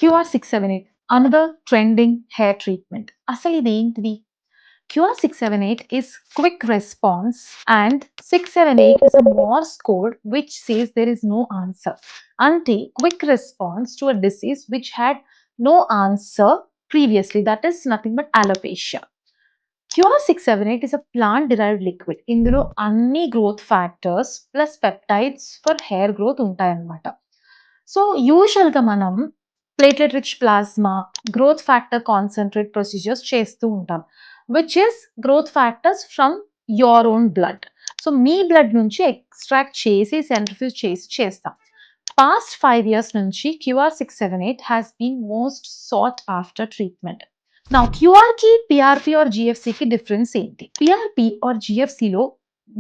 QR678 another trending hair treatment. అసలు ఇది ఏంటిది? QR678 is quick response and 678 is a Morse code which says there is no answer. Ante quick response to a disease which had no answer previously, that is nothing but alopecia. QR678 is a plant derived liquid. ఇందులో అన్ని growth factors plus peptides for hair growth ఉంటాయన్నమాట. So యూజువల్గా మనం platelet rich plasma, growth factor concentrate procedures చేస్తూ ఉంటాం, which is growth factors from your own blood. So మీ blood నుంచి extract చేసి సెంట్రిఫ్యూజ్ చేసి చేస్తాం. పాస్ట్ 5 years నుంచి QR678 has been most sought after treatment. నా క్యూఆర్కి, పిఆర్పి ఆర్ జిఎఫ్సికి డిఫరెన్స్ ఏంటి? పిఆర్పి ఆర్ జిఎఫ్సిలో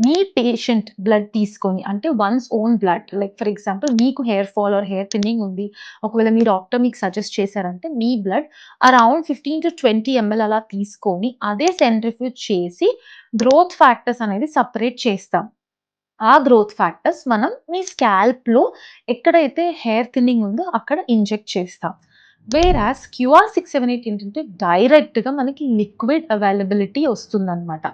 మీ పేషెంట్ బ్లడ్ తీసుకొని, అంటే one's own blood, like for example మీకు hair fall or hair thinning ఉంది, ఒకవేళ మీ డాక్టర్ మీకు సజెస్ట్ చేశారంటే మీ బ్లడ్ అరౌండ్ 15 to 20 ml అలా తీసుకొని అదే సెంట్రిఫ్యూజ్ చేసి గ్రోత్ ఫ్యాక్టర్స్ అనేది సపరేట్ చేస్తాం. ఆ గ్రోత్ ఫ్యాక్టర్స్ మనం మీ స్కాల్ప్లో ఎక్కడైతే హెయిర్ థిన్నింగ్ ఉందో అక్కడ ఇంజెక్ట్ చేస్తాం. వేరాస్ QR678 ఏంటంటే డైరెక్ట్గా మనకి లిక్విడ్ అవైలబిలిటీ వస్తుందన్నమాట.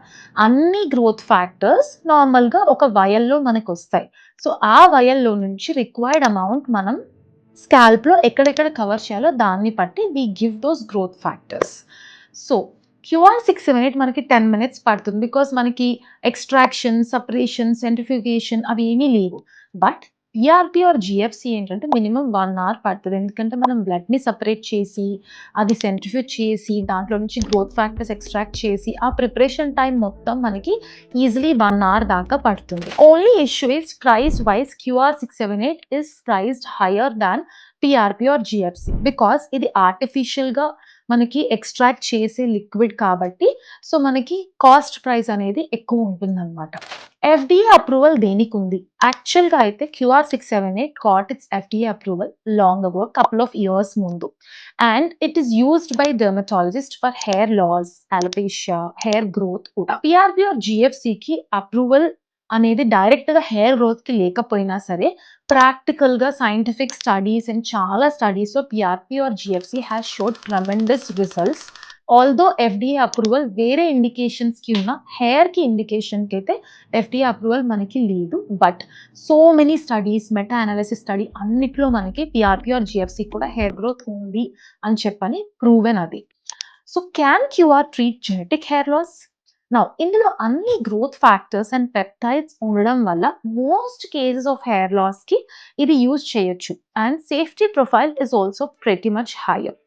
అన్ని గ్రోత్ ఫ్యాక్టర్స్ నార్మల్గా ఒక వయల్లో మనకు వస్తాయి. సో ఆ వయల్లో నుంచి రిక్వైర్డ్ అమౌంట్ మనం స్కాల్ప్లో ఎక్కడెక్కడ కవర్ చేయాలో దాన్ని బట్టి we give those growth factors. So QR678 మనకి 10 minutes పడుతుంది, బికాస్ మనకి ఎక్స్ట్రాక్షన్, సపరేషన్, సెంట్రిఫ్యూగేషన్ అవి ఏమీ లేవు. బట్ పిఆర్పి ఆర్ జిఎఫ్సి ఏంటంటే మినిమం 1 hour పడుతుంది, ఎందుకంటే మనం బ్లడ్ని సపరేట్ చేసి అది సెంట్రిఫ్యూజ్ చేసి దాంట్లో నుంచి గ్రోత్ ఫ్యాక్టర్స్ ఎక్స్ట్రాక్ట్ చేసి ఆ ప్రిపరేషన్ టైం మొత్తం మనకి ఈజీలీ 1 hour దాకా పడుతుంది. Only issue is price wise QR678 is priced higher than PRP or GFC, because ఇది ఆర్టిఫిషియల్గా మనకి ఎక్స్ట్రాక్ట్ చేసే లిక్విడ్ కాబట్టి సో మనకి కాస్ట్ ప్రైస్ అనేది ఎక్కువ ఉంటుందన్నమాట. FDA అప్రూవల్ దేనికి ఉంది? యాక్చువల్గా అయితే QR678 got its FDA approval long ago, couple of years ముందు, and it is used by dermatologist for hair loss, alopecia, hair growth కూడా. పిఆర్పి ఆర్ జిఎఫ్సికి అప్రూవల్ అనేది డైరెక్ట్గా హెయిర్ గ్రోత్కి లేకపోయినా సరే ప్రాక్టికల్గా సైంటిఫిక్ స్టడీస్ అండ్ చాలా స్టడీస్లో PRP or GFC has showed tremendous results. Although FDA approval వేరే ఇండికేషన్స్కి ఉన్న, హెయిర్కి ఇండికేషన్కి అయితే FDA అప్రూవల్ మనకి లేదు. But so many studies, meta analysis study అన్నిట్లో మనకి పిఆర్పి ఆర్ జిఎఫ్సి కూడా హెయిర్ గ్రోత్ ఉంది అని చెప్పని ప్రూవెన్ అది. So can QR treat genetic hair loss? Now ఇందులో అన్ని గ్రోత్ ఫ్యాక్టర్స్ అండ్ పెప్టైడ్స్ ఉండడం వల్ల మోస్ట్ కేసెస్ ఆఫ్ హెయిర్ లాస్కి ఇది యూజ్ చేయొచ్చు, and safety profile is also pretty much higher.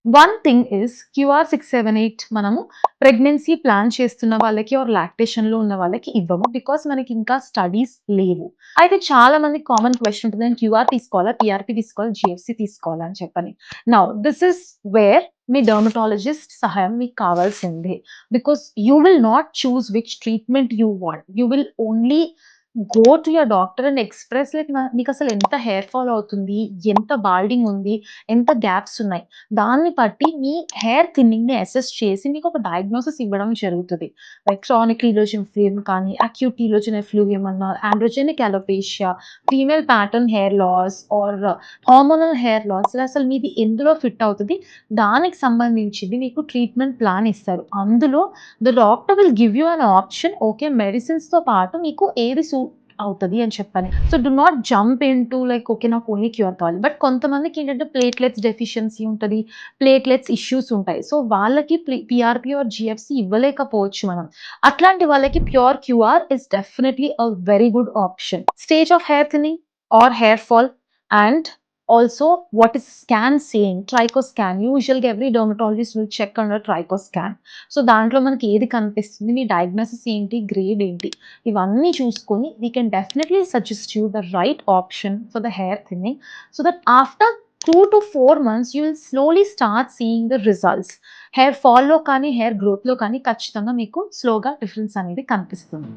One thing is QR678 మనము ప్రెగ్నెన్సీ ప్లాన్ చేస్తున్న వాళ్ళకి ఆర్ లాక్టేషన్లో ఉన్న వాళ్ళకి ఇవ్వము, బికాస్ మనకి ఇంకా స్టడీస్ లేవు. అయితే చాలా మంది కామన్ క్వశ్చన్ ఉంటుంది, నేను QR తీసుకోవాలా, పిఆర్పి తీసుకోవాలా, జిఎఫ్సి తీసుకోవాలా అని చెప్పని. Now this is where me dermatologist సహాయం మీకు కావాల్సిందే, because you will not choose which treatment you want. You will only go to your doctor and express like నీకు అసలు ఎంత హెయిర్ ఫాల్ అవుతుంది, ఎంత బాల్డింగ్ ఉంది, ఎంత గ్యాప్స్ ఉన్నాయి, దాన్ని బట్టి మీ హెయిర్ థిన్నింగ్ని అసెస్ చేసి మీకు ఒక డయాగ్నోసిస్ ఇవ్వడం జరుగుతుంది. లైక్ క్రానిక్ ఈలోజిన్ ఎఫ్లూవియం కానీ, అక్యూట్ ఈలోజిన్ ఎఫ్లూవియం అన్న, androgenic alopecia, female pattern hair loss or hormonal hair loss, అసలు మీది ఎందులో ఫిట్ అవుతుంది దానికి సంబంధించింది మీకు ట్రీట్మెంట్ ప్లాన్ ఇస్తారు. అందులో the doctor will give you an option, okay మెడిసిన్స్తో పాటు మీకు ఏది సూట్ అవుతుంది అని చెప్పని. So do not jump into like okay నాకు ఓన్లీ క్యూర్ కావాలి. బట్ కొంతమందికి ఏంటంటే ప్లేట్లెట్స్ డెఫిషియన్సీ ఉంటుంది, ప్లేట్లెట్స్ ఇష్యూస్ ఉంటాయి. సో వాళ్ళకి పిఆర్పి ఆర్ జిఎఫ్సి ఇవ్వలేకపోవచ్చు మనం. అట్లాంటి వాళ్ళకి pure QR is definitely a very good option. Stage of hair thinning or hair fall, and also what is scan saying? Trichoscan. Usually every dermatologist will check under trichoscan. So దాంట్లో మనకి ఏది కనిపిస్తుంది, మీ diagnosis ఏంటి, grade ఏంటి, ఇవన్నీ చూసుకొని we can definitely suggest you the right option for the hair thinning, so that after 2 to 4 months you will slowly start seeing the results. Hair ఫాల్లో కానీ హెయిర్ గ్రోత్లో కానీ ఖచ్చితంగా మీకు స్లోగా డిఫరెన్స్ అనేది కనిపిస్తుంది.